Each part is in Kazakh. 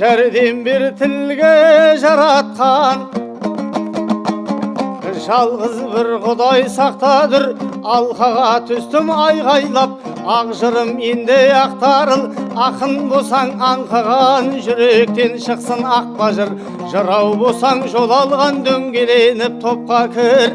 Жерден bir tilge жаратқан, жалғыз бір Құдай сақтадыр. Алқаға түстім айғайлап, ақ жырым енді ақтарыл. Ақын болсаң аңқыған, жүректен шықсын ақ бажыр. Жырау болсаң жол алған, дөңгеленіп топқа кір.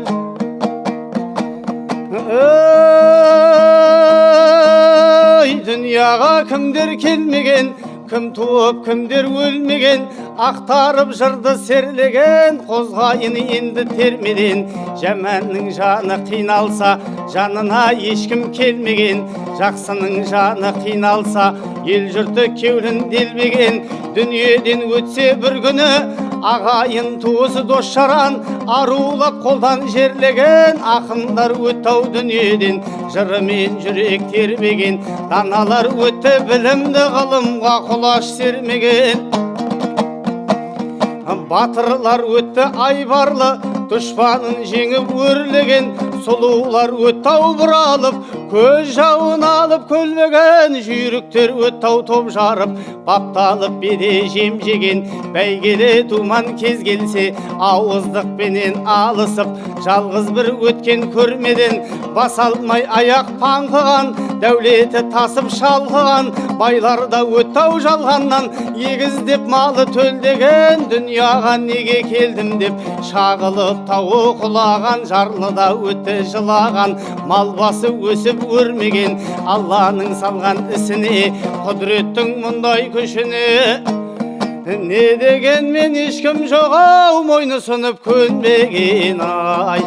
Ой, дүнияға кімдер келмеген, кім туып кімдер өлмеген, ақтарып жырды серлеген, қозғайын енді термеден. Жаманның жаны қиналса, жанына ешкім келмеген, жақсының жаны қиналса, ел жұрты кеулін делбеген. Дүниеден өтсе бір күні, ағайын туысы дос жаран, арулап қолдан жерлеген. Ақындар өттау дүниеден, жырымен жүрек тербеген. Даналар өтті білімді ғылымға құлаш сермеген. Батырлар өтті айбарлы, дұшпанын жеңіп өрлеген. Сұлулар өттау бұралып, көз жауын алып көлмеген. Жүйріктер өттау топ жарып, бапталып беде жем жеген. Бәйгелі думан кез келсе, ауыздықпенен алысып, жалғыз бір өткен көрмеден. Бас алмай аяқ паңқыған, дәулеті тасып шалқыған. Байларда өттау жалғаннан, егіздеп малы төлдеген. Дүнияға неге келдім деп шағылып тауы құлаған. Жарлыда өтті жылаған, мал басы өсіп өрмеген. Алланың салған ісіне, құдіреттің мұндай күшіне. Не деген мен ешкім жоқ ау, мойны сынып көнбеген ай.